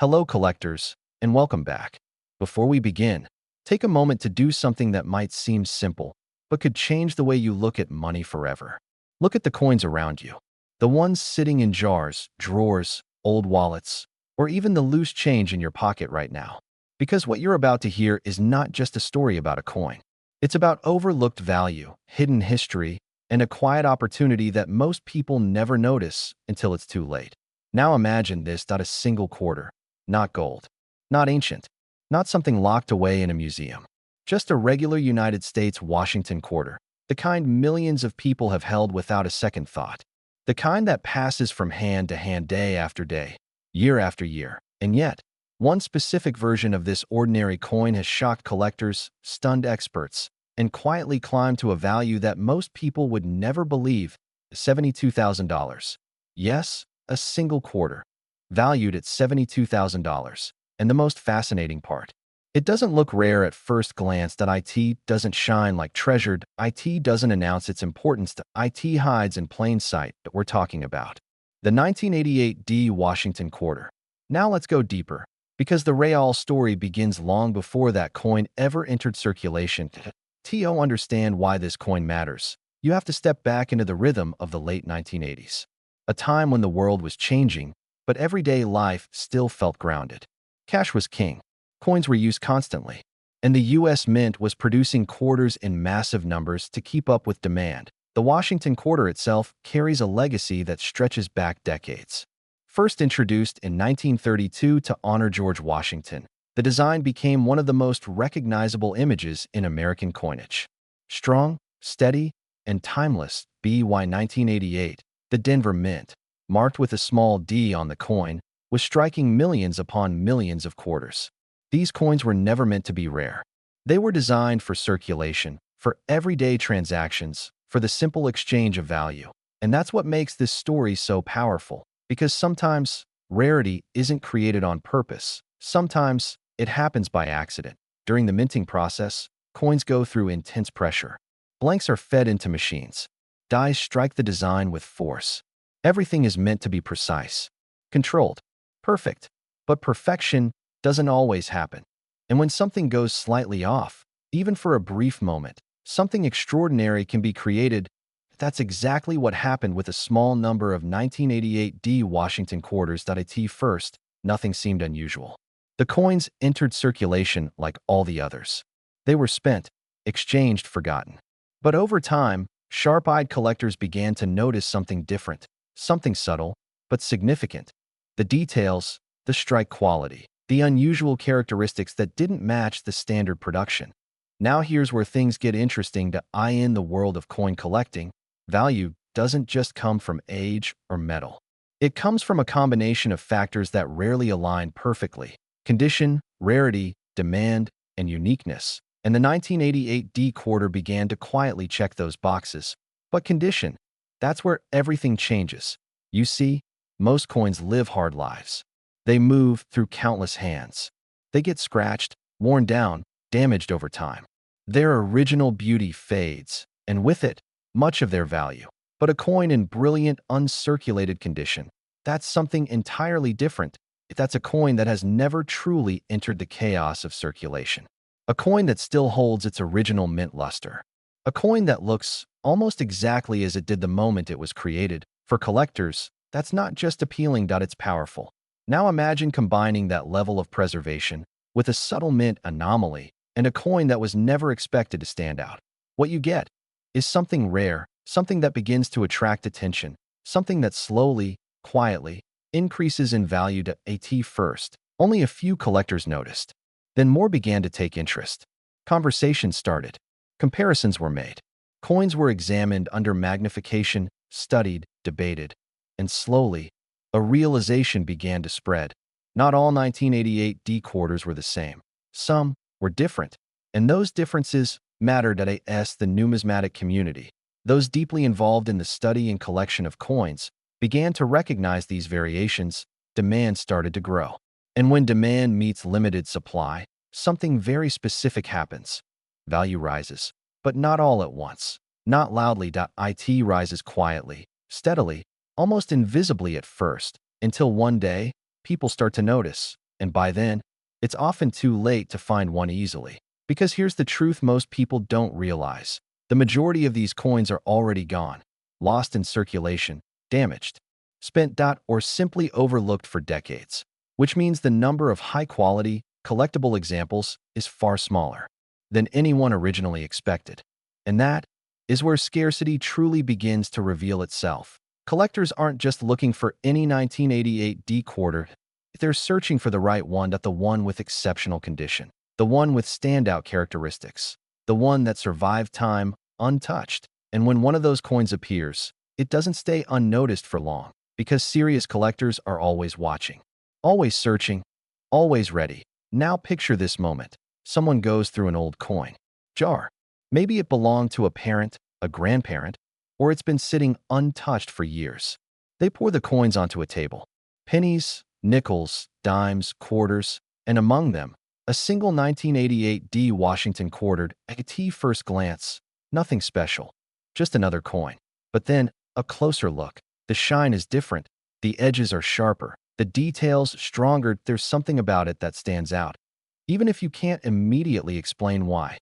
Hello, collectors, and welcome back. Before we begin, take a moment to do something that might seem simple, but could change the way you look at money forever. Look at the coins around you. The ones sitting in jars, drawers, old wallets, or even the loose change in your pocket right now. Because what you're about to hear is not just a story about a coin. It's about overlooked value, hidden history, and a quiet opportunity that most people never notice until it's too late. Now imagine this: not a single quarter, not gold, not ancient, not something locked away in a museum. Just a regular United States Washington quarter, the kind millions of people have held without a second thought. The kind that passes from hand to hand day after day, year after year. And yet, one specific version of this ordinary coin has shocked collectors, stunned experts, and quietly climbed to a value that most people would never believe: $72,000. Yes, a single quarter, valued at $72,000. And the most fascinating part: it doesn't look rare at first glance. It doesn't shine like treasured. It doesn't announce its importance. It hides in plain sight. That we're talking about the 1988 D Washington quarter. Now let's go deeper, because the real story begins long before that coin ever entered circulation. To understand why this coin matters, you have to step back into the rhythm of the late 1980s, a time when the world was changing, but everyday life still felt grounded. Cash was king. Coins were used constantly, and the U.S. Mint was producing quarters in massive numbers to keep up with demand. The Washington quarter itself carries a legacy that stretches back decades. First introduced in 1932 to honor George Washington, the design became one of the most recognizable images in American coinage. Strong, steady, and timeless. By 1988, the Denver Mint, marked with a small D on the coin, was striking millions upon millions of quarters. These coins were never meant to be rare. They were designed for circulation, for everyday transactions, for the simple exchange of value. And that's what makes this story so powerful, because sometimes rarity isn't created on purpose. Sometimes it happens by accident. During the minting process, coins go through intense pressure. Blanks are fed into machines. Dies strike the design with force. Everything is meant to be precise, controlled, perfect. But perfection doesn't always happen. And when something goes slightly off, even for a brief moment, something extraordinary can be created. That's exactly what happened with a small number of 1988 D Washington quarters. At first, nothing seemed unusual. The coins entered circulation like all the others. They were spent, exchanged, forgotten. But over time, sharp-eyed collectors began to notice something different, something subtle, but significant. The details, the strike quality, the unusual characteristics that didn't match the standard production. Now here's where things get interesting. In the world of coin collecting, value doesn't just come from age or metal. It comes from a combination of factors that rarely align perfectly: condition, rarity, demand, and uniqueness. And the 1988 D quarter began to quietly check those boxes. But condition, that's where everything changes. You see, most coins live hard lives. They move through countless hands. They get scratched, worn down, damaged over time. Their original beauty fades, and with it, much of their value. But a coin in brilliant, uncirculated condition, that's something entirely different. That's a coin that has never truly entered the chaos of circulation. A coin that still holds its original mint luster. A coin that looks almost exactly as it did the moment it was created. For collectors, that's not just appealing. It's powerful. Now imagine combining that level of preservation with a subtle mint anomaly and a coin that was never expected to stand out. What you get is something rare, something that begins to attract attention, something that slowly, quietly, increases in value. At first, only a few collectors noticed. Then more began to take interest. Conversations started. Comparisons were made. Coins were examined under magnification, studied, debated. And slowly, a realization began to spread. Not all 1988 D quarters were the same. Some were different. And those differences mattered. The numismatic community, those deeply involved in the study and collection of coins, began to recognize these variations. Demand started to grow. And when demand meets limited supply, something very specific happens. Value rises, but not all at once. Not loudly. It rises quietly, steadily, almost invisibly at first, until one day, people start to notice. And by then, it's often too late to find one easily. Because here's the truth most people don't realize. The majority of these coins are already gone, lost in circulation, damaged, spent, or simply overlooked for decades. Which means the number of high-quality, collectible examples is far smaller than anyone originally expected. And that is where scarcity truly begins to reveal itself. Collectors aren't just looking for any 1988 D quarter, they're searching for the right one, the one with exceptional condition, the one with standout characteristics, the one that survived time untouched. And when one of those coins appears, it doesn't stay unnoticed for long, because serious collectors are always watching, always searching, always ready. Now picture this moment. Someone goes through an old coin jar. Maybe it belonged to a parent, a grandparent, or it's been sitting untouched for years. They pour the coins onto a table. Pennies, nickels, dimes, quarters, and among them, a single 1988 D Washington quarter. At first glance, nothing special, just another coin. But then, a closer look. The shine is different. The edges are sharper. The details stronger. There's something about it that stands out, even if you can't immediately explain why.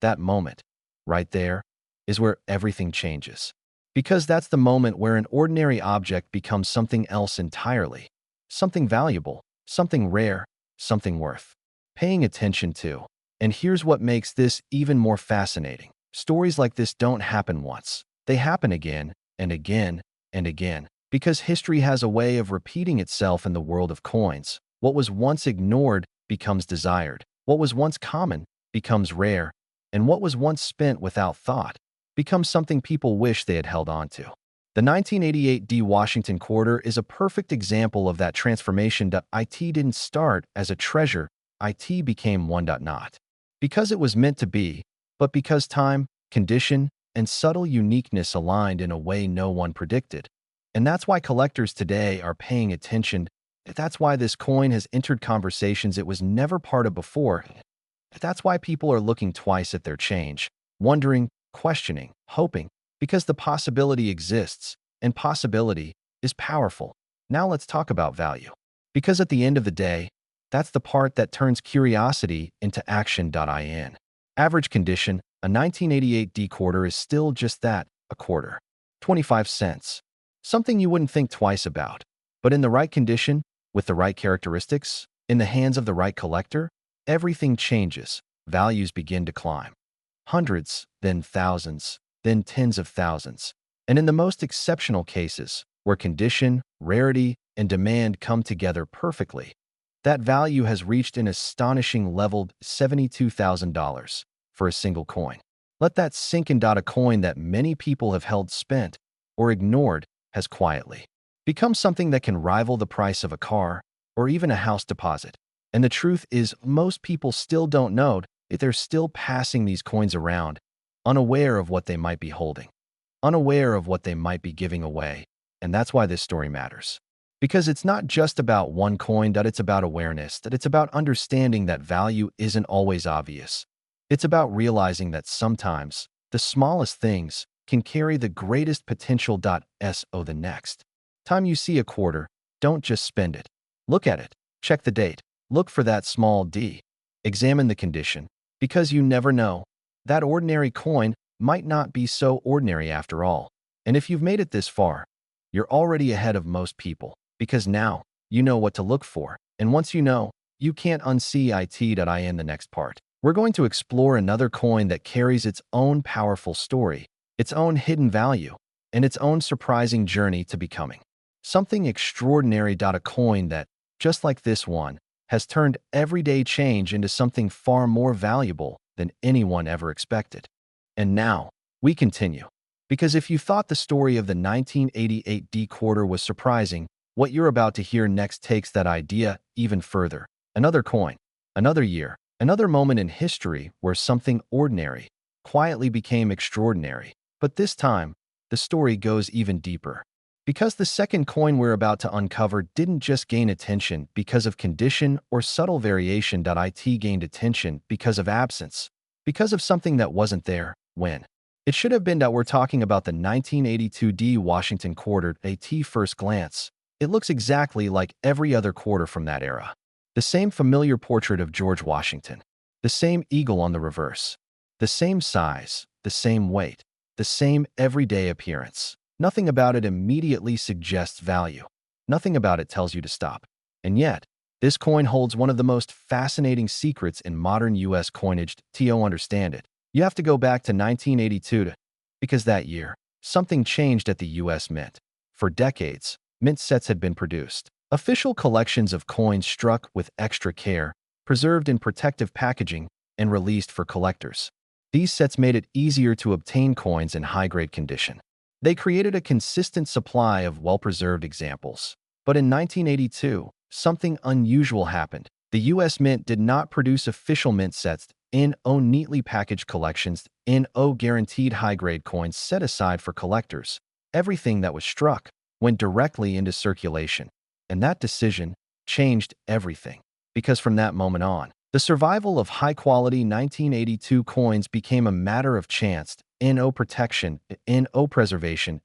That moment, right there, is where everything changes. Because that's the moment where an ordinary object becomes something else entirely. Something valuable, something rare, something worth paying attention to. And here's what makes this even more fascinating. Stories like this don't happen once. They happen again and again and again. Because history has a way of repeating itself in the world of coins. What was once ignored becomes desired. What was once common becomes rare. And what was once spent without thought becomes something people wish they had held on to. The 1988 D Washington quarter is a perfect example of that transformation. It didn't start as a treasure, it became one. Not because it was meant to be, but because time, condition, and subtle uniqueness aligned in a way no one predicted. And that's why collectors today are paying attention. That's why this coin has entered conversations it was never part of before. That's why people are looking twice at their change, wondering, questioning, hoping, because the possibility exists, and possibility is powerful. Now let's talk about value. Because at the end of the day, that's the part that turns curiosity into action. Average condition, a 1988 D quarter is still just that, a quarter. 25 cents. Something you wouldn't think twice about. But in the right condition, with the right characteristics, in the hands of the right collector, everything changes. Values begin to climb. Hundreds, then thousands, then tens of thousands. And in the most exceptional cases, where condition, rarity, and demand come together perfectly, that value has reached an astonishing level, $72,000 for a single coin. Let that sink in. A coin that many people have held spent or ignored has quietly become something that can rival the price of a car or even a house deposit. And the truth is, most people still don't know if they're still passing these coins around, unaware of what they might be holding, unaware of what they might be giving away. And that's why this story matters. Because it's not just about one coin, it's about awareness, that it's about understanding that value isn't always obvious. It's about realizing that sometimes the smallest things can carry the greatest potential. The next time you see a quarter, don't just spend it. Look at it. Check the date. Look for that small d. Examine the condition. Because you never know, that ordinary coin might not be so ordinary after all. And if you've made it this far, you're already ahead of most people. Because now, you know what to look for. And once you know, you can't unsee it. In the next part, we're going to explore another coin that carries its own powerful story, its own hidden value, and its own surprising journey to becoming something extraordinary. A coin that, just like this one, has turned everyday change into something far more valuable than anyone ever expected. And now, we continue. Because if you thought the story of the 1988 D quarter was surprising, what you're about to hear next takes that idea even further. Another coin, another year, another moment in history where something ordinary quietly became extraordinary. But this time, the story goes even deeper. Because the second coin we're about to uncover didn't just gain attention because of condition or subtle variation. It gained attention because of absence, because of something that wasn't there when it should have been. We're talking about the 1982 D Washington quarter. At first glance, it looks exactly like every other quarter from that era. The same familiar portrait of George Washington. The same eagle on the reverse. The same size, the same weight, the same everyday appearance. Nothing about it immediately suggests value. Nothing about it tells you to stop. And yet, this coin holds one of the most fascinating secrets in modern U.S. coinage. To understand it, you have to go back to 1982 because that year, something changed at the U.S. Mint. For decades, mint sets had been produced. Official collections of coins struck with extra care, preserved in protective packaging, and released for collectors. These sets made it easier to obtain coins in high-grade condition. They created a consistent supply of well-preserved examples. But in 1982, something unusual happened. The U.S. Mint did not produce official mint sets in neatly packaged collections in guaranteed high-grade coins set aside for collectors. Everything that was struck went directly into circulation. And that decision changed everything. Because from that moment on, the survival of high-quality 1982 coins became a matter of chance, protection, preservation,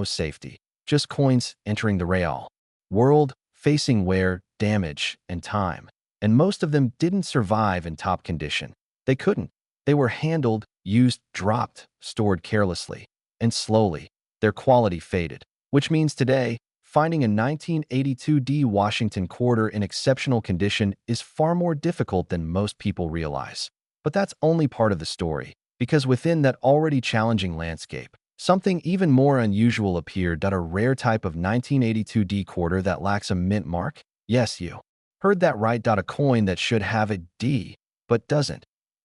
safety. Just coins entering the real world, facing wear, damage, and time. And most of them didn't survive in top condition. They couldn't. They were handled, used, dropped, stored carelessly. And slowly, their quality faded. Which means today, finding a 1982 D Washington quarter in exceptional condition is far more difficult than most people realize. But that's only part of the story, because within that already challenging landscape, something even more unusual appeared. A rare type of 1982 D quarter that lacks a mint mark? Yes, you heard that right. A coin that should have a D, but doesn't.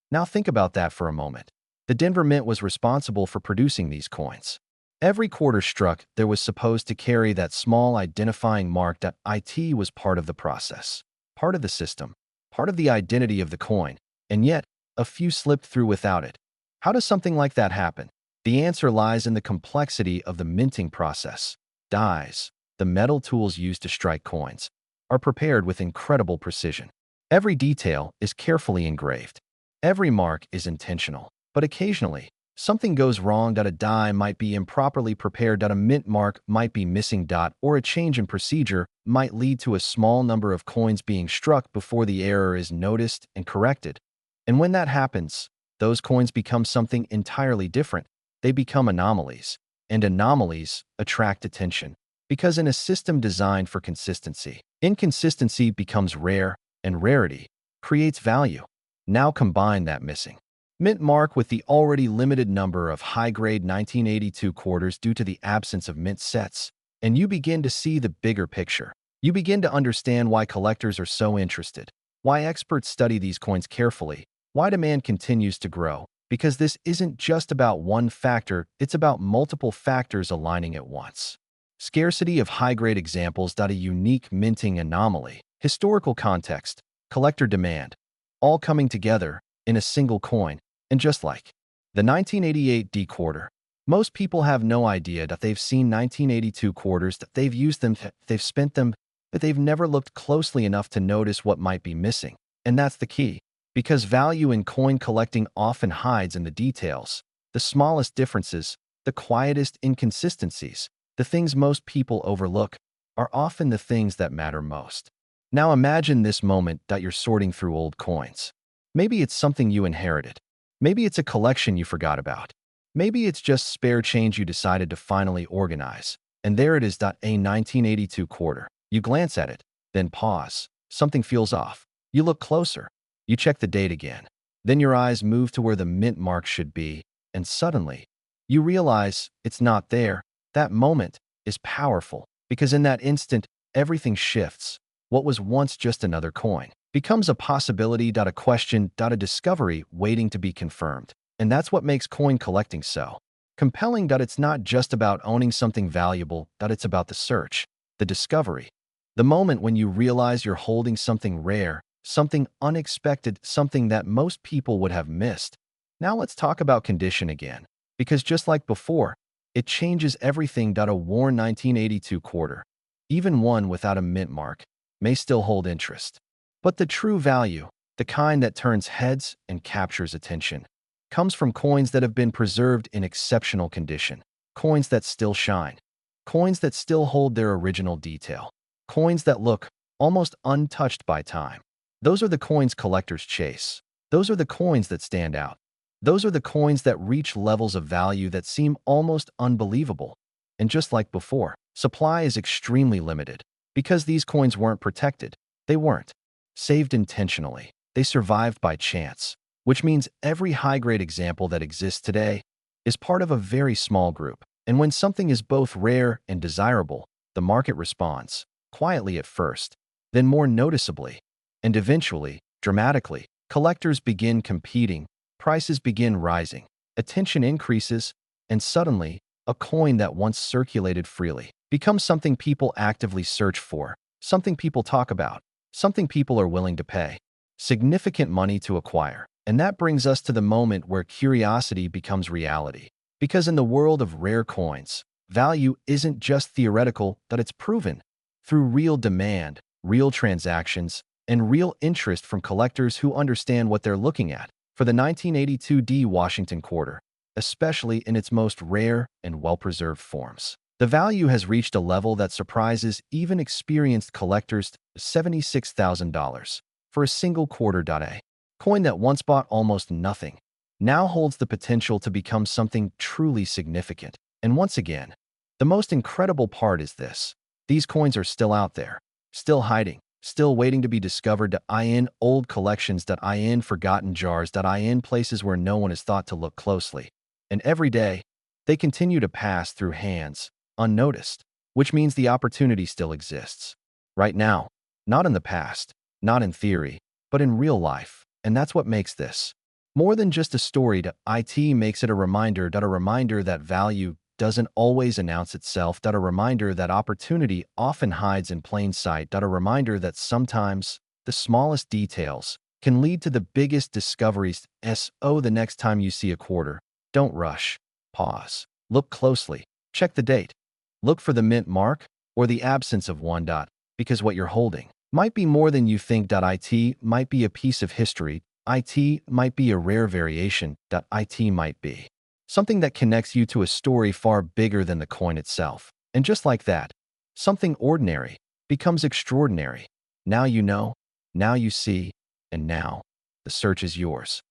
Now think about that for a moment. The Denver Mint was responsible for producing these coins. Every quarter struck, there was supposed to carry that small identifying mark. It was part of the process, part of the system, part of the identity of the coin, and yet, a few slipped through without it. How does something like that happen? The answer lies in the complexity of the minting process. Dies, the metal tools used to strike coins, are prepared with incredible precision. Every detail is carefully engraved. Every mark is intentional. But occasionally, something goes wrong. A die might be improperly prepared. A mint mark might be missing. Or a change in procedure might lead to a small number of coins being struck before the error is noticed and corrected. And when that happens, those coins become something entirely different. They become anomalies. And anomalies attract attention. Because in a system designed for consistency, inconsistency becomes rare, and rarity creates value. Now combine that missing mint mark with the already limited number of high-grade 1982 quarters due to the absence of mint sets, and you begin to see the bigger picture. You begin to understand why collectors are so interested, why experts study these coins carefully, why demand continues to grow. Because this isn't just about one factor, it's about multiple factors aligning at once. Scarcity of high-grade examples. A unique minting anomaly, historical context, collector demand, all coming together in a single coin. And just like the 1988 D quarter, most people have no idea that they've seen 1982 quarters, that they've used them, that they've spent them, but they've never looked closely enough to notice what might be missing. And that's the key. Because value in coin collecting often hides in the details, the smallest differences, the quietest inconsistencies. The things most people overlook are often the things that matter most. Now imagine this moment that you're sorting through old coins. Maybe it's something you inherited. Maybe it's a collection you forgot about. Maybe it's just spare change you decided to finally organize. And there it is. A 1982 quarter. You glance at it, then pause. Something feels off. You look closer. You check the date again. Then your eyes move to where the mint mark should be, and suddenly, you realize it's not there. That moment is powerful, because in that instant, everything shifts. What was once just another coin becomes a possibility. A question. A discovery waiting to be confirmed. And that's what makes coin collecting so compelling. It's not just about owning something valuable. It's about the search, the discovery, the moment when you realize you're holding something rare, something unexpected, something that most people would have missed. Now let's talk about condition again, because just like before, it changes everything. A worn 1982 quarter, even one without a mint mark, may still hold interest. But the true value, the kind that turns heads and captures attention, comes from coins that have been preserved in exceptional condition, coins that still shine, coins that still hold their original detail, coins that look almost untouched by time. Those are the coins collectors chase. Those are the coins that stand out. Those are the coins that reach levels of value that seem almost unbelievable. And just like before, supply is extremely limited. Because these coins weren't protected, they weren't saved intentionally. They survived by chance, which means every high-grade example that exists today is part of a very small group. And when something is both rare and desirable, the market responds, quietly at first, then more noticeably, and eventually, dramatically. Collectors begin competing, prices begin rising, attention increases, and suddenly, a coin that once circulated freely becomes something people actively search for, something people talk about, something people are willing to pay significant money to acquire. And that brings us to the moment where curiosity becomes reality. Because in the world of rare coins, value isn't just theoretical, that it's proven through real demand, real transactions, and real interest from collectors who understand what they're looking at. For the 1982 D Washington quarter, especially in its most rare and well-preserved forms, the value has reached a level that surprises even experienced collectors. $76,000 for a single quarter. A coin that once bought almost nothing now holds the potential to become something truly significant. And once again, the most incredible part is this: these coins are still out there, still hiding, still waiting to be discovered. In old collections. In forgotten jars. In places where no one has thought to look closely. And every day, they continue to pass through hands, unnoticed, which means the opportunity still exists. Right now, not in the past, not in theory, but in real life. And that's what makes this more than just a story. It makes it a reminder that value doesn't always announce itself. A reminder that opportunity often hides in plain sight. A reminder that sometimes the smallest details can lead to the biggest discoveries. The next time you see a quarter, don't rush. Pause. Look closely. Check the date. Look for the mint mark or the absence of one. Because what you're holding might be more than you think. It might be a piece of history. It might be a rare variation. It might be something that connects you to a story far bigger than the coin itself. And just like that, something ordinary becomes extraordinary. Now you know, now you see, and now the search is yours.